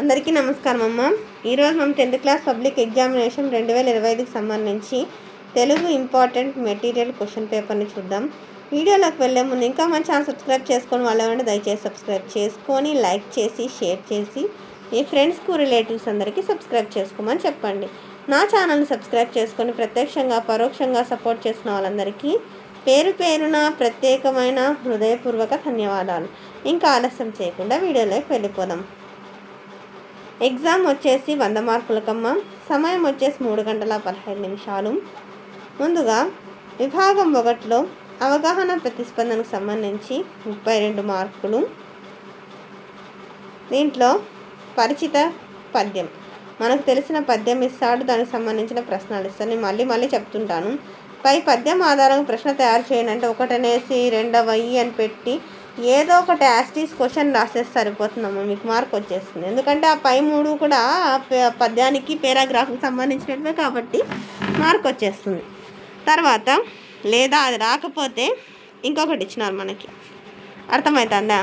అందరికీ నమస్కారం అమ్మ. ఈరోజు మనం 10th క్లాస్ పబ్లిక్ ఎగ్జామినేషన్ 2025కి సంబంధించి తెలుగు ఇంపార్టెంట్ మెటీరియల్ క్వశ్చన్ పేపర్ని చూద్దాం. వీడియోలోకి వెళ్ళే ముందు ఇంకా మన ఛానల్ సబ్స్క్రైబ్ చేసుకొని వాళ్ళేమంటే దయచేసి సబ్స్క్రైబ్ చేసుకొని లైక్ చేసి షేర్ చేసి మీ ఫ్రెండ్స్కు రిలేటివ్స్ అందరికీ సబ్స్క్రైబ్ చేసుకోమని చెప్పండి. నా ఛానల్ని సబ్స్క్రైబ్ చేసుకొని ప్రత్యక్షంగా పరోక్షంగా సపోర్ట్ చేసిన వాళ్ళందరికీ పేరు పేరున ప్రత్యేకమైన హృదయపూర్వక ధన్యవాదాలు. ఇంకా ఆలస్యం చేయకుండా వీడియోలోకి వెళ్ళిపోదాం. ఎగ్జామ్ వచ్చేసి 100 మార్కులకమ్మ. సమయం వచ్చేసి 3 గంటల 15 నిమిషాలు. ముందుగా విభాగం 1లో అవగాహన ప్రతిస్పందనకు సంబంధించి 32 మార్కులు. దీంట్లో పరిచిత పద్యం, మనకు తెలిసిన పద్యం ఇస్తాడు, దానికి సంబంధించిన ప్రశ్నలు ఇస్తాను. నేను మళ్ళీ చెప్తుంటాను. పై పద్యం ఆధారంగా ప్రశ్న తయారు చేయండి అంటే 1 అనేసి 2 అని పెట్టి ఏదో ఒకటి యాస్టీస్ క్వశ్చన్ రాసేసి సరిపోతుందమ్మా, మీకు మార్క్ వచ్చేస్తుంది. ఎందుకంటే ఆ పై 3 కూడా పద్యానికి పేరాగ్రాఫ్కి సంబంధించినవే కాబట్టి మార్క్ వచ్చేస్తుంది. తర్వాత లేదా అది రాకపోతే ఇంకొకటి ఇచ్చినారు మనకి, అర్థమవుతుందా?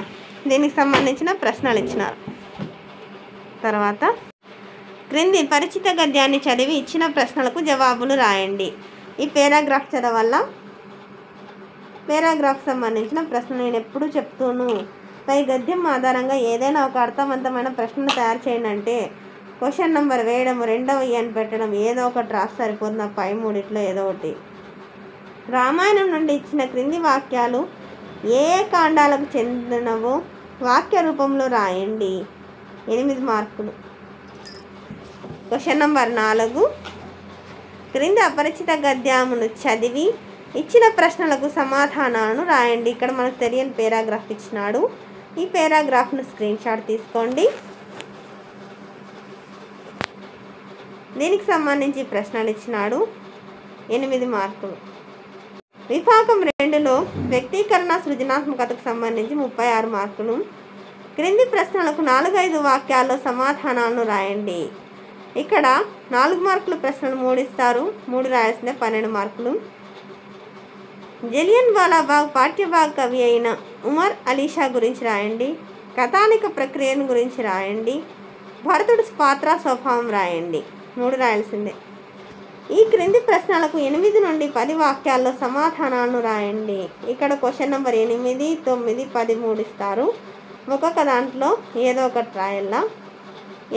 దీనికి సంబంధించిన ప్రశ్నలు ఇచ్చినారు. తర్వాత క్రింది పరిచిత గద్యాన్ని చదివి ఇచ్చిన ప్రశ్నలకు జవాబులు రాయండి. ఈ పేరాగ్రాఫ్ చదవల్ల పేరాగ్రాఫ్ సంబంధించిన ప్రశ్న నేను ఎప్పుడు చెప్తూను. పై గద్యం ఆధారంగా ఏదైనా ఒక అర్థవంతమైన ప్రశ్నను తయారు చేయండి అంటే క్వశ్చన్ నెంబర్ వేయడం, 2 అని పెట్టడం, ఏదో ఒకటి రాసి సరిపోతుంది. పై 3 ఏదో ఒకటి. రామాయణం నుండి ఇచ్చిన క్రింది వాక్యాలు ఏ కాండాలకు చెందినవో వాక్య రూపంలో రాయండి. 8 మార్కులు. క్వశ్చన్ నెంబర్ 4, క్రింది అపరిచిత గద్యమును చదివి ఇచ్చిన ప్రశ్నలకు సమాధానాలను రాయండి. ఇక్కడ మనకు తెలియని పేరాగ్రాఫ్ ఇచ్చినాడు. ఈ పేరాగ్రాఫ్ను స్క్రీన్ షాట్ తీసుకోండి. దీనికి సంబంధించి ప్రశ్నలు ఇచ్చినాడు. 8 మార్కులు. విభాగం 2లో వ్యక్తీకరణ సృజనాత్మకతకు సంబంధించి 36 మార్కులు. క్రింది ప్రశ్నలకు 4-5 వాక్యాల్లో సమాధానాలను రాయండి. ఇక్కడ 4 మార్కుల ప్రశ్నలు 3 ఇస్తారు, 3 రాయాల్సిందే, 12 మార్కులు. జలియన్ వాలాబాగ్ పాఠ్యభాగ కవి అయిన ఉమర్ అలీ షా గురించి రాయండి. కథానిక ప్రక్రియను గురించి రాయండి. భరతుడి పాత్ర స్వభావం రాయండి. 3 రాయాల్సిందే. ఈ క్రింది ప్రశ్నలకు 8 నుండి 10 వాక్యాల్లో సమాధానాలను రాయండి. ఇక్కడ క్వశ్చన్ నెంబర్ 8, 9, 10, 3 ఇస్తారు. ఒక్కొక్క దాంట్లో ఏదో ఒకటి రాయాలా.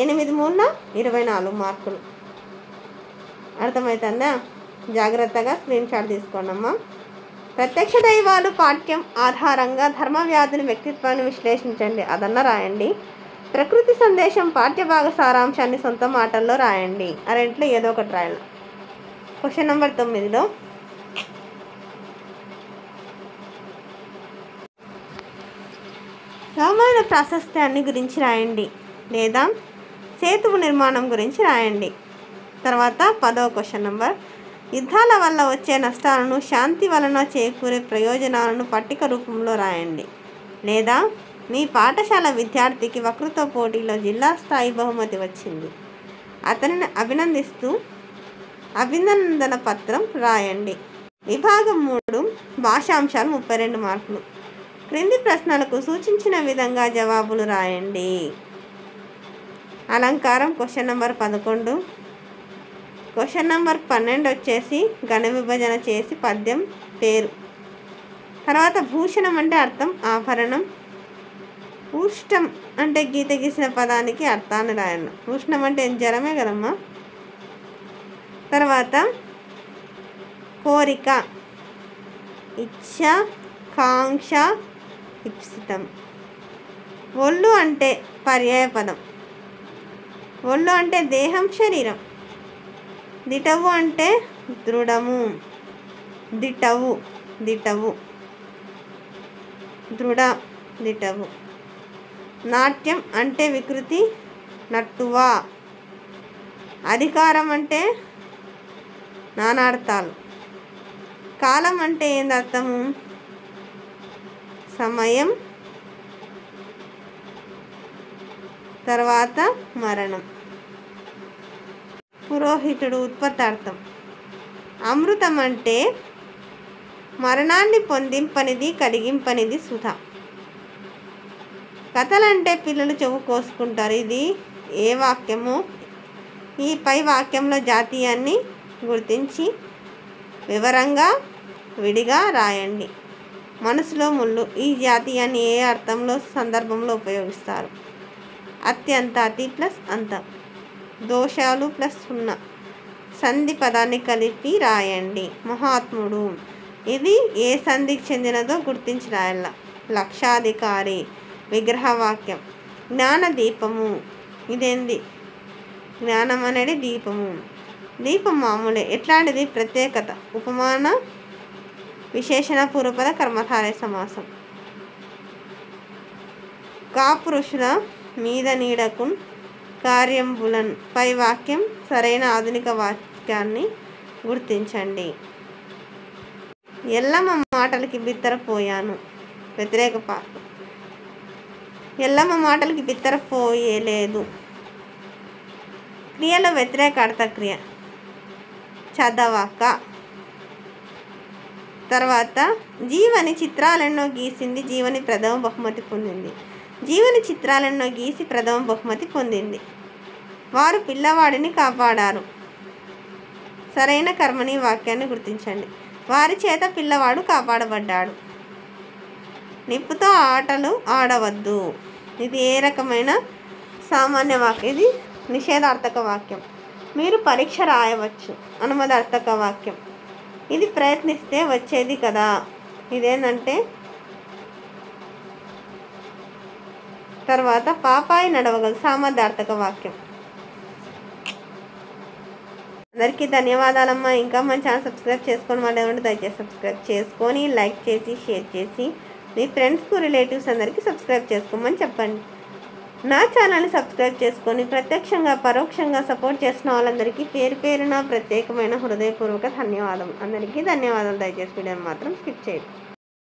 8 3 24 మార్కులు. అర్థమవుతుందా? జాగ్రత్తగా స్క్రీన్ షాట్ తీసుకోండమ్మా. ప్రత్యక్ష దైవాలు పాఠ్యం ఆధారంగా ధర్మవ్యాధుని వ్యక్తిత్వాన్ని విశ్లేషించండి, అదన్నా రాయండి. ప్రకృతి సందేశం పాఠ్యభాగ సారాంశాన్ని సొంత మాటల్లో రాయండి. ఆ రెంట్లో ఏదో ఒకటి రాయాలి. క్వశ్చన్ నెంబర్ 9లో రామాయణ ప్రాశస్త్యాన్ని గురించి రాయండి లేదా సేతువు నిర్మాణం గురించి రాయండి. తర్వాత 10వ క్వశ్చన్ నెంబర్, యుద్ధాల వల్ల వచ్చే నష్టాలను, శాంతి వలన చేకూరే ప్రయోజనాలను పట్టిక రూపంలో రాయండి. లేదా మీ పాఠశాల విద్యార్థికి వక్తృత్వ పోటీలో జిల్లా స్థాయి బహుమతి వచ్చింది, అతనిని అభినందిస్తూ అభినందన పత్రం రాయండి. విభాగం 3 భాషాంశాలు 32 మార్కులు. క్రింది ప్రశ్నలకు సూచించిన విధంగా జవాబులు రాయండి. అలంకారం క్వశ్చన్ నెంబర్ 11. క్వశ్చన్ నెంబర్ 12 వచ్చేసి ఘన విభజన చేసి పద్యం పేరు. తర్వాత భూషణం అంటే అర్థం, ఆభరణం. ఉష్టం అంటే గీత గీసిన పదానికి అర్థాన్ని రాయాలి. ఉష్ణం అంటే జ్వరమే కదమ్మా. తర్వాత కోరిక, ఇచ్ఛ, కాంక్ష, ఇప్సితం. ఒళ్ళు అంటే పర్యాయ పదం. ఒళ్ళు అంటే దేహం, శరీరం. దిటవు అంటే దృఢము, దిటవు, దిటవు, దృఢ, దిటవు. నాట్యం అంటే వికృతి, నట్టువా. అధికారం అంటే నానార్థాలు. కాలం అంటే ఏంది అర్థము? సమయం. తర్వాత మరణం. పురోహితుడు ఉత్పత్తార్థం. అమృతం అంటే మరణాన్ని పొందింపనిది, కలిగింపనిది సుధ. కథలంటే పిల్లలు చెవు కోసుకుంటారు, ఇది ఏ వాక్యము ఈ పై వాక్యంలో జాతీయాన్ని గుర్తించి వివరంగా విడిగా రాయండి. మనసులో ముళ్ళు. ఈ జాతీయాన్ని ఏ అర్థంలో సందర్భంలో ఉపయోగిస్తారు? అత్యంత, అతి ప్లస్ అంత. దోషాలు ప్లస్ 0. సంధి పదాన్ని కలిపి రాయండి. మహాత్ముడు. ఇది ఏ సంధికి చెందినదో గుర్తించి రాయాల. లక్షాధికారి. విగ్రహవాక్యం. జ్ఞాన దీపము. ఇదేంది? జ్ఞానం అనేది దీపము. దీపం మామూలే. ఎట్లాంటిది? ప్రత్యేకత. ఉపమాన విశేషణ పూర్వపద కర్మధారయ సమాసం. కాపురుషుల మీద నీడకున్ కార్యంబులన్. పై వాక్యం సరైన ఆధునిక వాక్యాన్ని గుర్తించండి. ఎల్లమ్మ మాటలకి బిత్తరపోయాను. వ్యతిరేక పాత్ర. ఎల్లమ్మ మాటలకి బిత్తరపోయలేదు. క్రియలో వ్యతిరేక అర్థక్రియ. చదవక. తర్వాత జీవని చిత్రాలెన్నో గీసింది. జీవని ప్రథమ బహుమతి పొందింది. జీవని చిత్రాలెన్నో గీసి ప్రథమ బహుమతి పొందింది. వారు పిల్లవాడిని కాపాడారు. సరైన కర్మని వాక్యాన్ని గుర్తించండి. వారి చేత పిల్లవాడు కాపాడబడ్డాడు. నిప్పుతో ఆటలు ఆడవద్దు. ఇది ఏ రకమైన సామాన్య వాక్యం? ఇది నిషేధార్థక వాక్యం. మీరు పరీక్ష రాయవచ్చు. అనుమదార్థక వాక్యం. ఇది ప్రయత్నిస్తే వచ్చేది కదా. ఇదేంటంటే తర్వాత పాపాయి నడవగలదు. సామర్థ్యార్థక వాక్యం. అందరికీ ధన్యవాదాలమ్మా. ఇంకా మన ఛానల్ సబ్స్క్రైబ్ చేసుకొని వాళ్ళు ఏమంటే దయచేసి సబ్స్క్రైబ్ చేసుకొని లైక్ చేసి షేర్ చేసి మీ ఫ్రెండ్స్కు రిలేటివ్స్ అందరికీ సబ్స్క్రైబ్ చేసుకోమని చెప్పండి. నా ఛానల్ని సబ్స్క్రైబ్ చేసుకొని ప్రత్యక్షంగా పరోక్షంగా సపోర్ట్ చేసిన వాళ్ళందరికీ పేరు పేరున ప్రత్యేకమైన హృదయపూర్వక ధన్యవాదాలు. అందరికీ ధన్యవాదాలు. దయచేసి వీడియోని మాత్రం స్కిప్ చేయదు.